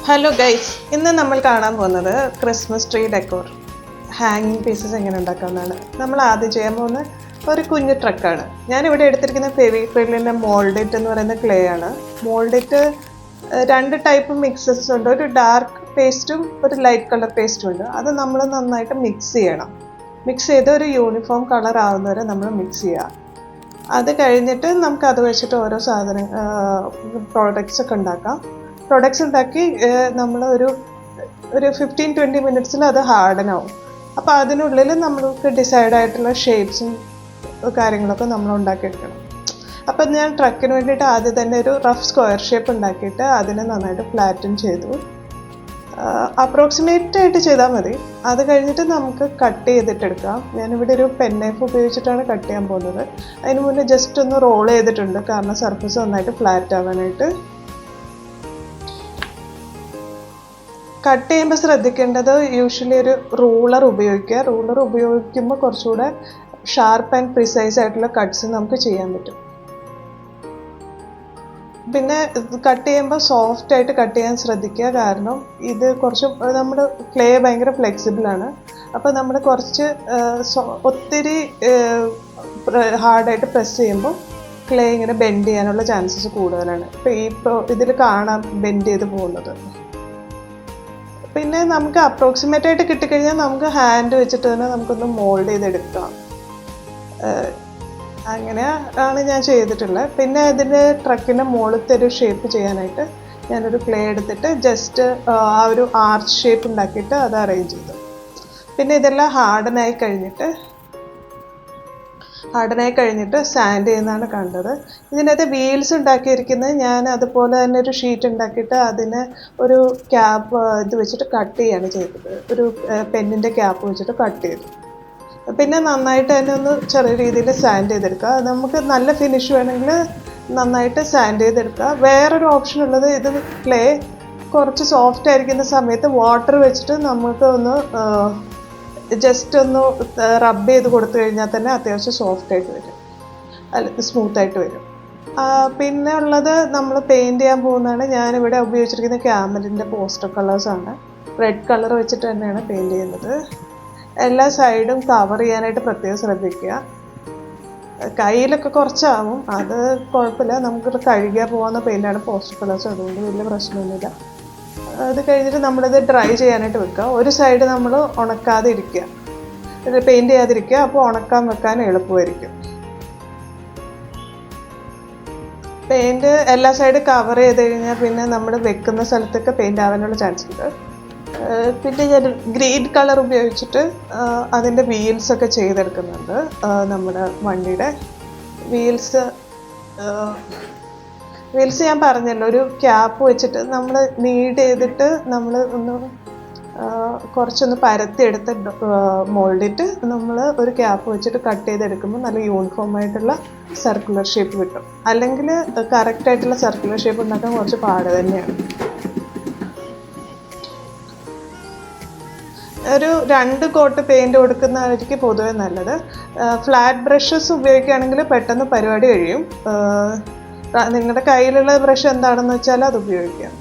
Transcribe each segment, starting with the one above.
Hello guys, ഇന്ന് നമ്മൾ കാണാൻ പോകുന്നത് ക്രിസ്മസ് ട്രീ ഡെക്കോർ ഹാങ്ങിങ് പീസസ് എങ്ങനെ ഉണ്ടാക്കാമെന്നാണ്. നമ്മൾ ആദ്യം ചെയ്യാൻ പോകുന്ന ഒരു കുഞ്ഞു ട്രക്കാണ്. ഞാനിവിടെ എടുത്തിരിക്കുന്ന ഫെവിക്രിലിൻ്റെ മോൾഡിറ്റ് എന്ന് പറയുന്ന ക്ലേ ആണ്. മോൾഡിറ്റ് രണ്ട് ടൈപ്പ് മിക്സസ് ഉണ്ട്. ഒരു ഡാർക്ക് പേസ്റ്റും ഒരു ലൈറ്റ് കളർ പേസ്റ്റും ഉണ്ട്. അത് നമ്മൾ നന്നായിട്ട് മിക്സ് ചെയ്യണം. മിക്സ് ചെയ്ത് ഒരു യൂണിഫോം കളർ ആവുന്നവരെ നമ്മൾ മിക്സ് ചെയ്യുക. അത് കഴിഞ്ഞിട്ട് നമുക്ക് അത് വെച്ചിട്ട് ഓരോ പ്രോഡക്റ്റ്സ് ഒക്കെ ഉണ്ടാക്കാം. പ്രൊഡക്ട്സ് ഉണ്ടാക്കി നമ്മൾ ഒരു 15-20 മിനിറ്റ്സിൽ അത് ഹാർഡൻ ആവും. അപ്പോൾ അതിനുള്ളിൽ നമ്മൾക്ക് ഡിസൈഡ് ആയിട്ടുള്ള ഷേപ്സും കാര്യങ്ങളൊക്കെ നമ്മൾ ഉണ്ടാക്കിയെടുക്കണം. അപ്പം ഞാൻ ട്രക്കിന് വേണ്ടിയിട്ട് ആദ്യം തന്നെ ഒരു റഫ് സ്ക്വയർ ഷേപ്പ് ഉണ്ടാക്കിയിട്ട് അതിനെ നന്നായിട്ട് ഫ്ലാറ്റൻ ചെയ്തു. അപ്രോക്സിമേറ്റ് ആയിട്ട് ചെയ്താൽ മതി. അത് കഴിഞ്ഞിട്ട് നമുക്ക് കട്ട് ചെയ്തിട്ടെടുക്കാം. ഞാനിവിടെ ഒരു പെൻ നൈഫ് ഉപയോഗിച്ചിട്ടാണ് കട്ട് ചെയ്യാൻ പോകുന്നത്. അതിന് മുന്നേ ജസ്റ്റ് ഒന്ന് റോൾ ചെയ്തിട്ടുണ്ട്, കാരണം സർഫസ് നന്നായിട്ട് ഫ്ലാറ്റ് ആവാനായിട്ട്. കട്ട് ചെയ്യുമ്പോൾ ശ്രദ്ധിക്കേണ്ടത് യൂഷ്വലി ഒരു റൂളർ ഉപയോഗിക്കുക. റൂളർ ഉപയോഗിക്കുമ്പോൾ കുറച്ചുകൂടെ ഷാർപ്പ് ആൻഡ് പ്രിസൈസ് ആയിട്ടുള്ള കട്ട്സ് നമുക്ക് ചെയ്യാൻ പറ്റും. പിന്നെ കട്ട് ചെയ്യുമ്പോൾ സോഫ്റ്റ് ആയിട്ട് കട്ട് ചെയ്യാൻ ശ്രദ്ധിക്കുക, കാരണം ഇത് കുറച്ച് നമ്മുടെ ക്ലേ ഭയങ്കര ഫ്ലെക്സിബിളാണ്. അപ്പോൾ നമ്മൾ കുറച്ച് ഒത്തിരി ഹാർഡായിട്ട് പ്രസ് ചെയ്യുമ്പോൾ ക്ലേ ഇങ്ങനെ ബെൻഡ് ചെയ്യാനുള്ള ചാൻസസ് കൂടുതലാണ്. ഇപ്പോൾ ഇതിൽ കാണാം ബെൻഡ് ചെയ്ത് പോകുന്നത്. പിന്നെ നമുക്ക് അപ്രോക്സിമേറ്റ് ആയിട്ട് കിട്ടിക്കഴിഞ്ഞാൽ നമുക്ക് ഹാൻഡ് വെച്ചിട്ട് തന്നെ നമുക്കൊന്ന് മോൾഡ് ചെയ്തെടുക്കാം. അങ്ങനെ ആണ് ഞാൻ ചെയ്തിട്ടുള്ളത്. പിന്നെ ഇതിൻ്റെ ട്രക്കിൻ്റെ മുകളിലത്തെ ഒരു ഷേപ്പ് ചെയ്യാനായിട്ട് ഞാനൊരു ക്ലേ എടുത്തിട്ട് ജസ്റ്റ് ആ ഒരു ആർച്ച് ഷേപ്പ് ഉണ്ടാക്കിയിട്ട് അത് അറേഞ്ച് ചെയ്തു. പിന്നെ ഇതെല്ലാം ഹാർഡനായി കഴിഞ്ഞിട്ട് സാൻഡ് ചെയ്യുന്നതാണ് കണ്ടത്. ഇതിനകത്ത് വീൽസ് ഉണ്ടാക്കിയിരിക്കുന്നത് ഞാൻ അതുപോലെ തന്നെ ഒരു ഷീറ്റ് ഉണ്ടാക്കിയിട്ട് അതിന് ഒരു ക്യാപ്പ് ഇത് വെച്ചിട്ട് കട്ട് ചെയ്യാണ് ചെയ്തത്. ഒരു പെന്നിൻ്റെ ക്യാപ്പ് വെച്ചിട്ട് കട്ട് ചെയ്തു. പിന്നെ നന്നായിട്ട് തന്നെ ഒന്ന് ചെറിയ രീതിയിൽ സാൻഡ് ചെയ്തെടുക്കുക. നമുക്ക് നല്ല ഫിനിഷ് വേണമെങ്കിൽ നന്നായിട്ട് സാൻഡ് ചെയ്തെടുക്കുക. വേറൊരു ഓപ്ഷൻ ഉള്ളത്, ഇത് ക്ലേ കുറച്ച് സോഫ്റ്റ് ആയിരിക്കുന്ന സമയത്ത് വാട്ടർ വെച്ചിട്ട് നമുക്ക് ഒന്ന് ജസ്റ്റ് ഒന്ന് റബ്ബ് ചെയ്ത് കൊടുത്തു കഴിഞ്ഞാൽ തന്നെ അത്യാവശ്യം സോഫ്റ്റായിട്ട് വരും, സ്മൂത്തായിട്ട് വരും. പിന്നെ ഉള്ളത് നമ്മൾ പെയിൻറ് ചെയ്യാൻ പോകുന്നതാണ്. ഞാനിവിടെ ഉപയോഗിച്ചിരിക്കുന്ന ക്യാമലിൻ്റെ പോസ്റ്റർ കളേഴ്സാണ്. റെഡ് കളർ വെച്ചിട്ട് തന്നെയാണ് പെയിൻറ് ചെയ്യുന്നത്. എല്ലാ സൈഡും കവർ ചെയ്യാനായിട്ട് പ്രത്യേകം ശ്രദ്ധിക്കുക. കയ്യിലൊക്കെ കുറച്ചാവും, അത് കുഴപ്പമില്ല. നമുക്ക് കഴുകിയാൽ പോകുന്ന പെയിൻ്റാണ് പോസ്റ്റർ കളേഴ്സ്, അതുകൊണ്ട് വലിയ പ്രശ്നമൊന്നുമില്ല. അത് കഴിഞ്ഞിട്ട് നമ്മളിത് ഡ്രൈ ചെയ്യാനായിട്ട് വെക്കുക. ഒരു സൈഡ് നമ്മൾ ഉണക്കാതെ ഇരിക്കുക, പെയിൻറ് ചെയ്യാതിരിക്കുക. അപ്പോൾ ഉണക്കാൻ വെക്കാൻ എളുപ്പമായിരിക്കും. പെയിൻറ് എല്ലാ സൈഡും കവർ ചെയ്ത് കഴിഞ്ഞാൽ പിന്നെ നമ്മൾ വെക്കുന്ന സ്ഥലത്തൊക്കെ പെയിൻറ് ആവാനുള്ള ചാൻസ് ഉണ്ട്. പിന്നെ ഞാൻ ഗ്രീൻ കളർ ഉപയോഗിച്ചിട്ട് അതിൻ്റെ വീൽസൊക്കെ ചെയ്തെടുക്കുന്നുണ്ട്. നമ്മുടെ വണ്ടിയുടെ വീൽസ് ഞാൻ പറഞ്ഞല്ലോ, ഒരു ക്യാപ്പ് വെച്ചിട്ട് നമ്മൾ നീഡ് ചെയ്തിട്ട് നമ്മൾ കുറച്ചൊന്ന് പരത്തിയെടുത്ത് മോൾഡിട്ട് നമ്മൾ ഒരു ക്യാപ്പ് വെച്ചിട്ട് കട്ട് ചെയ്തെടുക്കുമ്പോൾ നല്ല യൂണിഫോം ആയിട്ടുള്ള സർക്കുലർ ഷേപ്പ് കിട്ടും. അല്ലെങ്കിൽ കറക്റ്റായിട്ടുള്ള സർക്കുലർ ഷേപ്പ് ഉണ്ടാക്കാൻ കുറച്ച് പാട് തന്നെയാണ്. ഒരു 2 കോട്ട് പെയിൻറ് കൊടുക്കുന്നതായിരിക്കും പൊതുവെ നല്ലത്. ഫ്ലാറ്റ് ബ്രഷസ് ഉപയോഗിക്കുകയാണെങ്കിൽ പെട്ടെന്ന് പരിപാടി കഴിയും. നിങ്ങളുടെ കയ്യിലുള്ള ബ്രഷ് എന്താണെന്ന് വെച്ചാൽ അത് ഉപയോഗിക്കാം.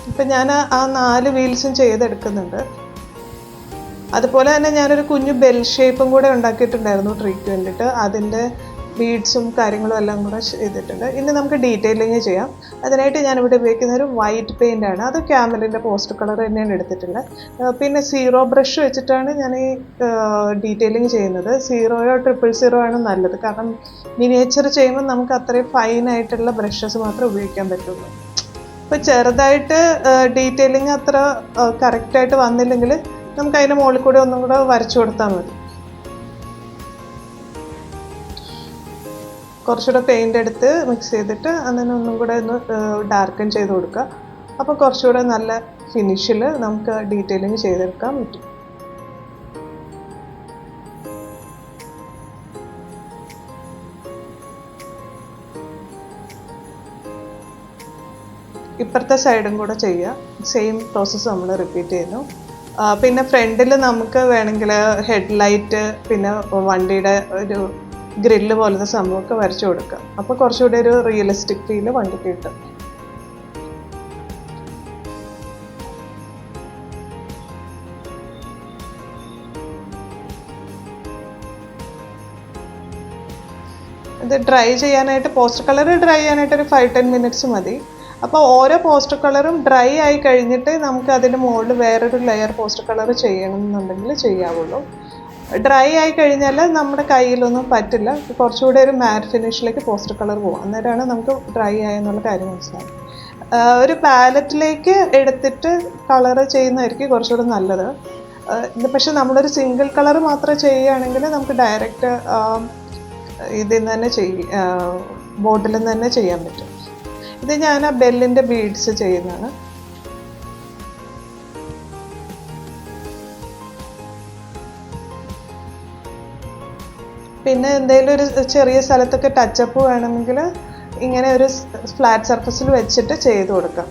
ഇപ്പം ഞാൻ ആ 4 വീൽസും ചെയ്തെടുക്കുന്നുണ്ട്. അതുപോലെ തന്നെ ഞാനൊരു കുഞ്ഞു ബെൽ ഷേപ്പും കൂടെ ഉണ്ടാക്കിയിട്ടുണ്ടായിരുന്നു ട്രീക്ക് വേണ്ടിയിട്ട്. അതിൻ്റെ ബീഡ്സും കാര്യങ്ങളും എല്ലാം കൂടെ ചെയ്തിട്ടുണ്ട്. ഇനി നമുക്ക് ഡീറ്റെയിലിങ് ചെയ്യാം. അതിനായിട്ട് ഞാനിവിടെ ഉപയോഗിക്കുന്ന ഒരു വൈറ്റ് പെയിൻ്റാണ്. അത് ക്യാമലിൻ്റെ പോസ്റ്റർ കളർ തന്നെയാണ് എടുത്തിട്ടുള്ളത്. പിന്നെ 0 ബ്രഷ് വെച്ചിട്ടാണ് ഞാൻ ഈ ഡീറ്റെയിലിങ് ചെയ്യുന്നത്. 0 000 ആണ് നല്ലത്, കാരണം മിനിയേച്ചർ ചെയ്യുമ്പോൾ നമുക്ക് അത്രയും ഫൈനായിട്ടുള്ള ബ്രഷസ് മാത്രമേ ഉപയോഗിക്കാൻ പറ്റുള്ളൂ. ഇപ്പോൾ ചെറുതായിട്ട് ഡീറ്റെയിലിങ് അത്ര കറക്റ്റായിട്ട് വന്നില്ലെങ്കിൽ നമുക്ക് അതിൻ്റെ മുകളിൽ കൂടെ ഒന്നും കൂടെ വരച്ചു കൊടുത്താൽ മതി. കുറച്ചുകൂടെ പെയിൻ്റ് എടുത്ത് മിക്സ് ചെയ്തിട്ട് അതിനെ ഒന്നും കൂടെ ഒന്ന് ഡാർക്കൻ ചെയ്ത് കൊടുക്കുക. അപ്പോൾ കുറച്ചുകൂടെ നല്ല ഫിനിഷിൽ നമുക്ക് ഡീറ്റെയിലിങ് ചെയ്തെടുക്കാൻ പറ്റും. ഇപ്പുറത്തെ സൈഡും കൂടെ ചെയ്യുക. സെയിം പ്രോസസ്സ് നമ്മൾ റിപ്പീറ്റ് ചെയ്യുന്നു. പിന്നെ ഫ്രണ്ടിൽ നമുക്ക് വേണമെങ്കിൽ ഹെഡ്ലൈറ്റ്, പിന്നെ വണ്ടിയുടെ ഒരു ഗ്രില്ല് പോലത്തെ സംഭവമൊക്കെ വരച്ചു കൊടുക്കുക. അപ്പോൾ കുറച്ചുകൂടി ഒരു റിയലിസ്റ്റിക് ഫീല് വണ്ടിക്ക് കിട്ടും. ഇത് ഡ്രൈ ചെയ്യാനായിട്ട്, പോസ്റ്റർ കളർ ഡ്രൈ ചെയ്യാനായിട്ട് ഒരു 5-10 മിനിറ്റ്സ് മതി. അപ്പോൾ ഓരോ പോസ്റ്റർ കളറും ഡ്രൈ ആയി കഴിഞ്ഞിട്ട് നമുക്ക് അതിൻ്റെ മുകളിൽ വേറൊരു ലെയർ പോസ്റ്റർ കളർ ചെയ്യണം എന്നുണ്ടെങ്കിൽ ചെയ്യാവുള്ളൂ. ഡ്രൈ ആയി കഴിഞ്ഞാൽ നമ്മുടെ കയ്യിലൊന്നും പറ്റില്ല, കുറച്ചുകൂടെ ഒരു മാറ്റ് ഫിനിഷിലേക്ക് പോസ്റ്റർ കളർ പോകും. അന്നേരമാണ് നമുക്ക് ഡ്രൈ ആയെന്നുള്ള കാര്യം മനസ്സിലാവും. ഒരു പാലറ്റിലേക്ക് എടുത്തിട്ട് കളർ ചെയ്യുന്നതായിരിക്കും കുറച്ചുകൂടെ നല്ലത്. പക്ഷെ നമ്മളൊരു സിംഗിൾ കളർ മാത്രം ചെയ്യുകയാണെങ്കിൽ നമുക്ക് ഡയറക്റ്റ് ഇതിൽ നിന്ന് തന്നെ ബോർഡിൽ നിന്ന് തന്നെ ചെയ്യാൻ പറ്റും. ഇത് ഞാൻ ആ ബെല്ലിൻ്റെ ബീഡ്സ് ചെയ്യുന്നതാണ്. പിന്നെ എന്തെങ്കിലും ഒരു ചെറിയ സ്ഥലത്തൊക്കെ ടച്ചപ്പ് വേണമെങ്കിൽ ഇങ്ങനെ ഒരു ഫ്ലാറ്റ് സർഫസിൽ വെച്ചിട്ട് ചെയ്ത് കൊടുക്കാം.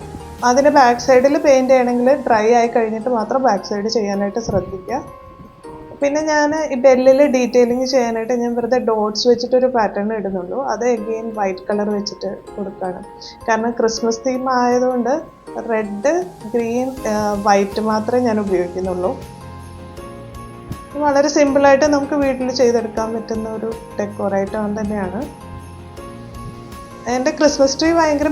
അതിൻ്റെ ബാക്ക് സൈഡിൽ പെയിൻറ്റ് ചെയ്യണമെങ്കിൽ ഡ്രൈ ആയി കഴിഞ്ഞിട്ട് മാത്രം ബാക്ക് സൈഡ് ചെയ്യാനായിട്ട് ശ്രദ്ധിക്കുക. പിന്നെ ഞാൻ ഈ ബെല്ലിൽ ഡീറ്റെയിലിംഗ് ചെയ്യാനായിട്ട് ഞാൻ വെറുതെ ഡോട്ട്സ് വെച്ചിട്ടൊരു പാറ്റേൺ ഇടുന്നുള്ളൂ. അത് എഗെയിൻ വൈറ്റ് കളർ വെച്ചിട്ട് കൊടുക്കുകയാണ്. കാരണം ക്രിസ്മസ് തീം ആയതുകൊണ്ട് റെഡ്, ഗ്രീൻ, വൈറ്റ് മാത്രമേ ഞാൻ ഉപയോഗിക്കുന്നുള്ളൂ. വളരെ സിമ്പിളായിട്ട് നമുക്ക് വീട്ടിൽ ചെയ്തെടുക്കാൻ പറ്റുന്ന ഒരു ഡെക്കോറൈറ്റം തന്നെയാണ്. എൻ്റെ ക്രിസ്മസ് ട്രീ ഭയങ്കര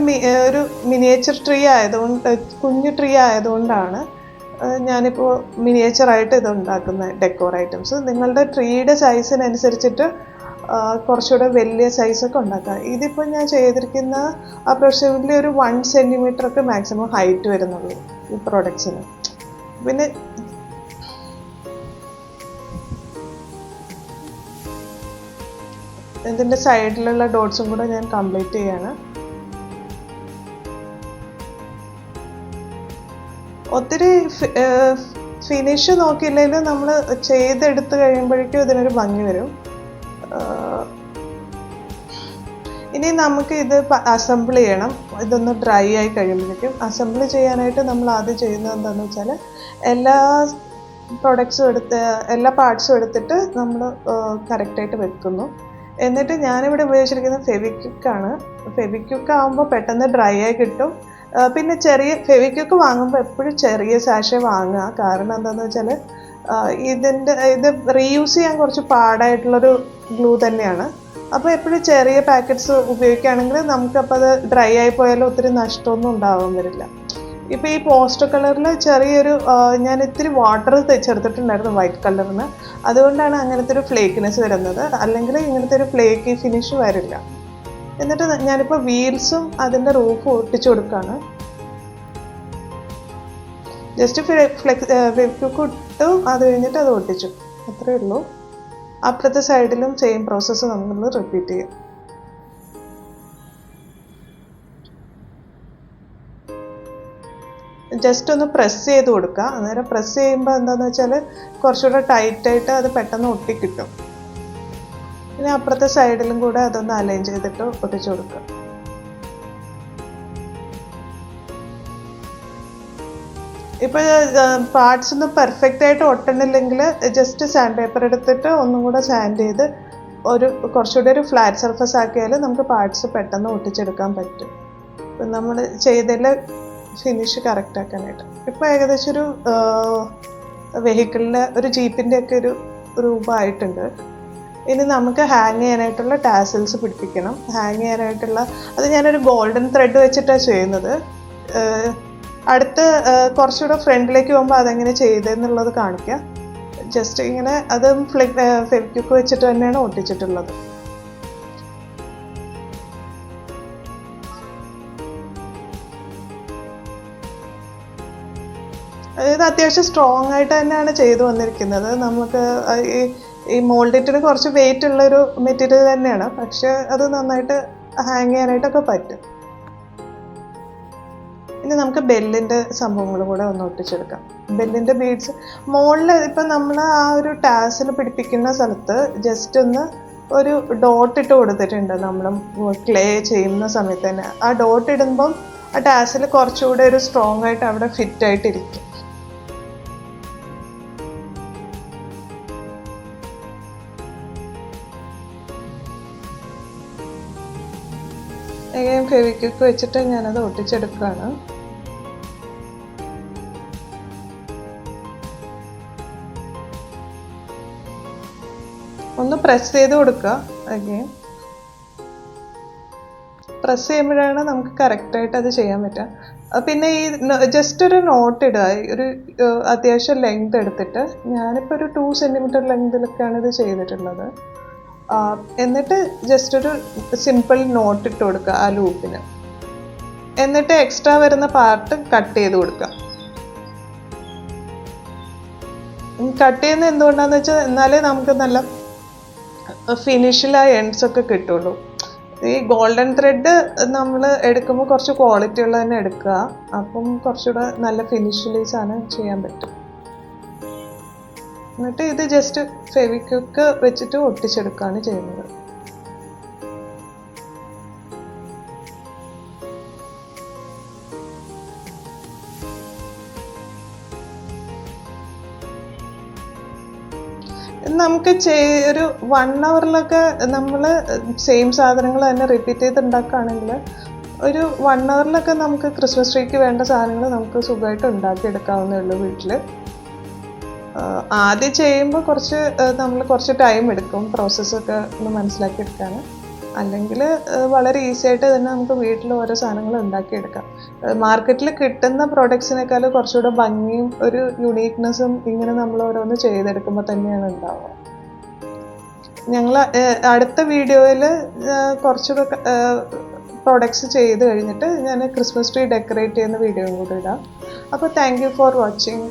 ഒരു മിനിയേച്ചർ ട്രീ ആയതുകൊണ്ട്, കുഞ്ഞു ട്രീ ആയതുകൊണ്ടാണ് ഞാനിപ്പോൾ മിനിയേച്ചറായിട്ട് ഇത് ഉണ്ടാക്കുന്ന ഡെക്കോർ ഐറ്റംസ്. നിങ്ങളുടെ ട്രീയുടെ സൈസിനനുസരിച്ചിട്ട് കുറച്ചുകൂടെ വലിയ സൈസൊക്കെ ഉണ്ടാക്കാം. ഇതിപ്പോൾ ഞാൻ ചെയ്തിരിക്കുന്ന അപ്രോക്സിമേറ്റ്ലി ഒരു 1 സെൻറ്റിമീറ്ററൊക്കെ മാക്സിമം ഹൈറ്റ് വരുന്നുള്ളൂ ഈ പ്രോഡക്ട്സിന്. പിന്നെ ഇതിൻ്റെ സൈഡിലുള്ള ഡോട്ട്സും കൂടെ ഞാൻ കംപ്ലീറ്റ് ചെയ്യാണ്. ഒത്തിരി ഫിനിഷ് നോക്കിയില്ലെങ്കിലും നമ്മൾ ചെയ്തെടുത്ത് കഴിയുമ്പോഴേക്കും ഇതിനൊരു ഭംഗി വരും. ഇനി നമുക്ക് ഇത് അസംബിൾ ചെയ്യണം. ഇതൊന്ന് ഡ്രൈ ആയി കഴിയുമ്പോഴേക്കും അസംബിൾ ചെയ്യാനായിട്ട് നമ്മൾ ആദ്യം ചെയ്യുന്നത് എന്താണെന്ന് വെച്ചാൽ എല്ലാ പാർട്സും എടുത്തിട്ട് നമ്മൾ കറക്റ്റായിട്ട് വെക്കുന്നു. എന്നിട്ട് ഞാനിവിടെ ഉപയോഗിച്ചിരിക്കുന്നത് ഫെവിക്വിക്കാണ്. ഫെവിക്വിക്ക് ആകുമ്പോൾ പെട്ടെന്ന് ഡ്രൈ ആയി കിട്ടും. പിന്നെ ചെറിയ ഫെവിക്വിക്ക് വാങ്ങുമ്പോൾ എപ്പോഴും ചെറിയ സാഷെ വാങ്ങുക. കാരണം എന്താണെന്ന് വെച്ചാൽ ഇത് റീയൂസ് ചെയ്യാൻ കുറച്ച് പാടായിട്ടുള്ളൊരു ഗ്ലൂ തന്നെയാണ്. അപ്പോൾ എപ്പോഴും ചെറിയ പാക്കറ്റ്സ് ഉപയോഗിക്കുകയാണെങ്കിൽ നമുക്കപ്പോൾ അത് ഡ്രൈ ആയി പോയാലും ഒത്തിരി നഷ്ടമൊന്നും ഉണ്ടാവാൻ വരില്ല. ഇപ്പോൾ ഈ പോസ്റ്റർ കളറിൽ ചെറിയൊരു ഞാൻ ഇത്തിരി വാട്ടർ ചേർത്തിട്ടുണ്ടായിരുന്നു വൈറ്റ് കളറിന്. അതുകൊണ്ടാണ് അങ്ങനത്തെ ഒരു ഫ്ലേക്കിനെസ് വരുന്നത്. അല്ലെങ്കിൽ ഇങ്ങനത്തെ ഒരു ഫ്ലേക്കി ഫിനിഷ് വരില്ല. എന്നിട്ട് ഞാനിപ്പോൾ വീൽസും അതിൻ്റെ റൂഫും ഒട്ടിച്ചു കൊടുക്കുകയാണ്. ജസ്റ്റ് ഫെവിക്വിക്ക് ഇട്ടു, അത് കഴിഞ്ഞിട്ട് അത് ഒട്ടിച്ചു, അത്രയേ ഉള്ളൂ. അപ്പുറത്തെ സൈഡിലും സെയിം പ്രോസസ്സ് നമ്മൾ റിപ്പീറ്റ് ചെയ്യും. ജസ്റ്റ് ഒന്ന് പ്രസ് ചെയ്ത് കൊടുക്കുക. അന്നേരം പ്രസ് ചെയ്യുമ്പോൾ എന്താണെന്ന് വെച്ചാൽ കുറച്ചുകൂടെ ടൈറ്റായിട്ട് അത് പെട്ടെന്ന് ഒട്ടിക്കിട്ടും. പിന്നെ അപ്പുറത്തെ സൈഡിലും കൂടെ അതൊന്ന് അലൈൻ ചെയ്തിട്ട് ഒട്ടിച്ചു കൊടുക്കുക. ഇപ്പോൾ പാർട്സ് ഒന്നും പെർഫെക്റ്റ് ആയിട്ട് ഒട്ടണില്ലെങ്കിൽ ജസ്റ്റ് സാൻഡ് പേപ്പർ എടുത്തിട്ട് ഒന്നും കൂടെ സാൻഡ് ചെയ്ത് കുറച്ചുകൂടി ഒരു ഫ്ലാറ്റ് സർഫസ് ആക്കിയാൽ നമുക്ക് പാർട്സ് പെട്ടെന്ന് ഒട്ടിച്ചെടുക്കാൻ പറ്റും. ഇപ്പം നമ്മൾ ചെയ്തതിൽ ഫിനിഷ് കറക്റ്റ് ആക്കാനായിട്ട്. ഇപ്പോൾ ഏകദേശം ഒരു വെഹിക്കിളിൻ്റെ, ഒരു ജീപ്പിൻ്റെ ഒക്കെ ഒരു രൂപമായിട്ടുണ്ട്. ഇനി നമുക്ക് ഹാങ് ചെയ്യാനായിട്ടുള്ള ടാസൽസ് പിടിപ്പിക്കണം. ഹാങ് ചെയ്യാനായിട്ടുള്ള അത് ഞാനൊരു ഗോൾഡൻ ത്രെഡ് വെച്ചിട്ടാണ് ചെയ്യുന്നത്. അടുത്ത് കുറച്ചുകൂടെ ഫ്രണ്ടിലേക്ക് പോകുമ്പോൾ അതെങ്ങനെ ചെയ്തതെന്നുള്ളത് കാണിക്കാം. ജസ്റ്റ് ഇങ്ങനെ അത് ഫെവിക്വിക്ക് വെച്ചിട്ട് തന്നെയാണ് ഒട്ടിച്ചിട്ടുള്ളത്. ഇത് അത്യാവശ്യം സ്ട്രോങ് ആയിട്ട് തന്നെയാണ് ചെയ്തു വന്നിരിക്കുന്നത്. നമുക്ക് ഈ മോൾഡിറ്റിന് കുറച്ച് വെയിറ്റ് ഉള്ളൊരു മെറ്റീരിയൽ തന്നെയാണ്, പക്ഷെ അത് നന്നായിട്ട് ഹാങ് ചെയ്യാനായിട്ടൊക്കെ പറ്റും. ഇനി നമുക്ക് ബെല്ലിൻ്റെ സംഭവങ്ങൾ കൂടെ ഒന്ന് ഒട്ടിച്ചെടുക്കാം. ബെല്ലിൻ്റെ ബീഡ്സ് മുകളിൽ ഇപ്പം നമ്മൾ ആ ഒരു ടാസിൽ പിടിപ്പിക്കുന്ന സ്ഥലത്ത് ജസ്റ്റ് ഒന്ന് ഒരു ഡോട്ട് ഇട്ട് കൊടുത്തിട്ടുണ്ട് നമ്മൾ ക്ലേ ചെയ്യുന്ന സമയത്ത് തന്നെ. ആ ഡോട്ട് ഇടുമ്പം ആ ടാസിൽ കുറച്ചുകൂടെ ഒരു സ്ട്രോങ് ആയിട്ട് അവിടെ ഫിറ്റായിട്ടിരിക്കും. ഫെവിക്വിക്ക് വെച്ചിട്ട് ഞാനത് ഒട്ടിച്ചെടുക്കുകയാണ്. ഒന്ന് പ്രസ് ചെയ്ത് കൊടുക്കുക അഗെയിൻ. പ്രസ് ചെയ്യുമ്പോഴാണ് നമുക്ക് കറക്റ്റായിട്ട് അത് ചെയ്യാൻ പറ്റുക. പിന്നെ ഈ ജസ്റ്റ് ഒരു നോട്ട് ഇടുക. ഒരു അത്യാവശ്യം ലെങ്ത് എടുത്തിട്ട് ഞാനിപ്പോൾ ഒരു 2 സെൻറ്റിമീറ്റർ ലെങ്തിലൊക്കെയാണ് ഇത് ചെയ്തിട്ടുള്ളത്. എന്നിട്ട് ജസ്റ്റ് ഒരു സിമ്പിൾ നോട്ട് ഇട്ട് കൊടുക്കുക ആ ലൂപ്പിന്. എന്നിട്ട് എക്സ്ട്രാ വരുന്ന പാർട്ട് കട്ട് ചെയ്ത് കൊടുക്കുക. കട്ട് ചെയ്യുന്നത് എന്തുകൊണ്ടാണെന്ന് വെച്ചാൽ എന്നാലേ നമുക്ക് നല്ല ഫിനിഷിലായ എൻഡ്സ് ഒക്കെ കിട്ടുള്ളൂ. ഈ ഗോൾഡൻ ത്രെഡ് നമ്മൾ എടുക്കുമ്പോൾ കുറച്ച് ക്വാളിറ്റി ഉള്ളത് തന്നെ എടുക്കുക. അപ്പം കുറച്ചുകൂടെ നല്ല ഫിനിഷിൽ ഈ സാധനം ചെയ്യാൻ പറ്റും. എന്നിട്ട് ഇത് ജസ്റ്റ് ഫെവിക്വിക്ക് വെച്ചിട്ട് ഒട്ടിച്ചെടുക്കുകയാണ് ചെയ്യുന്നത്. നമുക്ക് ഒരു 1 ഹവറിലൊക്കെ നമ്മൾ സെയിം സാധനങ്ങൾ തന്നെ റിപ്പീറ്റ് ചെയ്ത് ഉണ്ടാക്കുകയാണെങ്കിൽ ഒരു 1 ഹവറിലൊക്കെ നമുക്ക് ക്രിസ്മസ് ട്രീക്ക് വേണ്ട സാധനങ്ങൾ നമുക്ക് സുഖമായിട്ട് ഉണ്ടാക്കിയെടുക്കാവുന്നേ ഉള്ളൂ വീട്ടിൽ. ആദ്യം ചെയ്യുമ്പോൾ നമ്മൾ കുറച്ച് ടൈം എടുക്കും പ്രോസസ്സൊക്കെ ഒന്ന് മനസ്സിലാക്കിയെടുക്കാൻ. അല്ലെങ്കിൽ വളരെ ഈസി ആയിട്ട് തന്നെ നമുക്ക് വീട്ടിൽ ഓരോ സാധനങ്ങൾ ഉണ്ടാക്കിയെടുക്കാം. മാർക്കറ്റിൽ കിട്ടുന്ന പ്രോഡക്ട്സിനേക്കാൾ കുറച്ചുകൂടെ ഭംഗിയും ഒരു യുണീക്നെസ്സും ഇങ്ങനെ നമ്മൾ ഓരോന്ന് ചെയ്തെടുക്കുമ്പോൾ തന്നെയാണ് ഉണ്ടാവുക. ഞങ്ങൾ അടുത്ത വീഡിയോയിൽ കുറച്ചുകൂടെ പ്രോഡക്ട്സ് ചെയ്ത് കഴിഞ്ഞിട്ട് ഞാൻ ക്രിസ്മസ് ട്രീ ഡെക്കറേറ്റ് ചെയ്യുന്ന വീഡിയോയും കൂടി ഇടാം. അപ്പോൾ താങ്ക് യു ഫോർ വാച്ചിങ്.